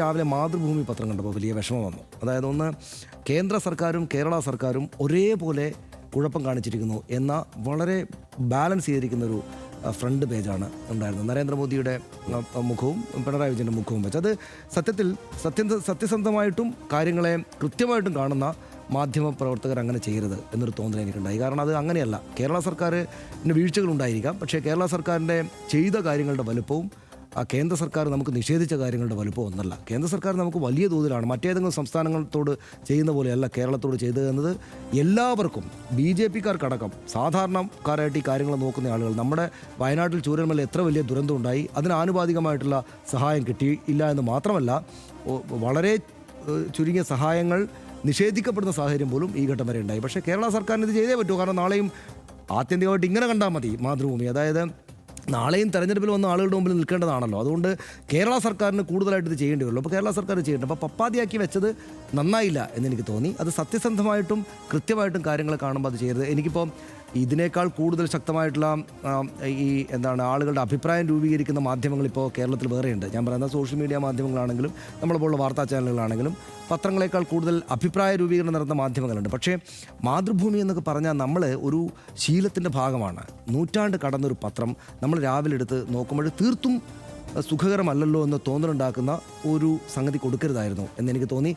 രാവിലെ മാതൃഭൂമി പത്രം കണ്ടപ്പോൾ വലിയ വിഷമം വന്നു. അതായത് ഒന്ന്, കേന്ദ്ര സർക്കാരും കേരള സർക്കാരും ഒരേപോലെ കുഴപ്പം കാണിച്ചിരിക്കുന്നു എന്ന വളരെ ബാലൻസ് ചെയ്തിരിക്കുന്നൊരു ഫ്രണ്ട് പേജാണ് ഉണ്ടായിരുന്നത്. നരേന്ദ്രമോദിയുടെ മുഖവും പിണറായി വിജയൻ്റെ മുഖവും വെച്ച് അത് സത്യത്തിൽ സത്യസന്ധമായിട്ടും കാര്യങ്ങളെ കൃത്യമായിട്ടും കാണുന്ന മാധ്യമ പ്രവർത്തകർ അങ്ങനെ ചെയ്യരുത് എന്നൊരു തോന്നൽ എനിക്കുണ്ടായി. കാരണം അത് അങ്ങനെയല്ല. കേരള സർക്കാരിന് വീഴ്ചകളുണ്ടായിരിക്കാം, പക്ഷേ കേരള സർക്കാരിൻ്റെ ചെയ്ത കാര്യങ്ങളുടെ വലുപ്പവും കേന്ദ്ര സർക്കാർ നമുക്ക് നിഷേധിച്ച കാര്യങ്ങളുടെ വലുപ്പം ഒന്നല്ല. കേന്ദ്ര സർക്കാർ നമുക്ക് വലിയ തോതിലാണ് മറ്റേതെങ്കിലും സംസ്ഥാനങ്ങളോട് ചെയ്യുന്ന പോലെയല്ല കേരളത്തോട് ചെയ്തതെന്നത് എല്ലാവർക്കും, BJP-കാർക്കടക്കം സാധാരണക്കാരായിട്ട് ഈ കാര്യങ്ങൾ നോക്കുന്ന ആളുകൾ, നമ്മുടെ വയനാട്ടിൽ ചൂരൽമല എത്ര വലിയ ദുരന്തം ഉണ്ടായി, അതിന് ആനുപാതികമായിട്ടുള്ള സഹായം കിട്ടിയില്ല എന്ന് മാത്രമല്ല, വളരെ ചുരുങ്ങിയ സഹായങ്ങൾ നിഷേധിക്കപ്പെടുന്ന സാഹചര്യം പോലും ഈ ഘട്ടം വരെ ഉണ്ടായി. പക്ഷേ കേരള സർക്കാരിന് ഇത് ചെയ്തേ പറ്റൂ. കാരണം നാളെയും ആത്യന്തികമായിട്ട് ഇങ്ങനെ കണ്ടാൽ മതി മാതൃഭൂമി. അതായത് നാളെയും തെരഞ്ഞെടുപ്പിൽ വന്ന ആളുകളുടെ മുമ്പിൽ നിൽക്കേണ്ടതാണല്ലോ. അതുകൊണ്ട് കേരള സർക്കാരിന് കൂടുതലായിട്ട് ഇത് ചെയ്യേണ്ടി വരുള്ളൂ. അപ്പോൾ കേരള സർക്കാർ ചെയ്യേണ്ട അപ്പോൾ പപ്പാതിയാക്കി വെച്ചത് നന്നായില്ല എന്നെനിക്ക് തോന്നി. അത് സത്യസന്ധമായിട്ടും കൃത്യമായിട്ടും കാര്യങ്ങൾ കാണുമ്പോൾ അത് ചെയ്യരുത്. എനിക്കിപ്പോൾ ഇതിനേക്കാൾ കൂടുതൽ ശക്തമായിട്ടുള്ള ആളുകളുടെ അഭിപ്രായം രൂപീകരിക്കുന്ന മാധ്യമങ്ങൾ ഇപ്പോൾ കേരളത്തിൽ വേറെയുണ്ട്. ഞാൻ പറയുന്നത് സോഷ്യൽ മീഡിയ മാധ്യമങ്ങളാണെങ്കിലും നമ്മളെപ്പോലുള്ള വാർത്താ ചാനലുകളാണെങ്കിലും പത്രങ്ങളെക്കാൾ കൂടുതൽ അഭിപ്രായ രൂപീകരണം നടത്തുന്ന മാധ്യമങ്ങളുണ്ട്. പക്ഷേ മാതൃഭൂമി എന്നൊക്കെ പറഞ്ഞാൽ നമ്മൾ ഒരു ശീലത്തിൻ്റെ ഭാഗമാണ്. നൂറ്റാണ്ട് കടന്നൊരു പത്രം നമ്മൾ രാവിലെ എടുത്ത് നോക്കുമ്പോൾ തീർത്തും സുഖകരമല്ലല്ലോ എന്ന് തോന്നലുണ്ടാക്കുന്ന ഒരു സംഗതി കൊടുക്കരുതായിരുന്നു എന്നെനിക്ക് തോന്നി.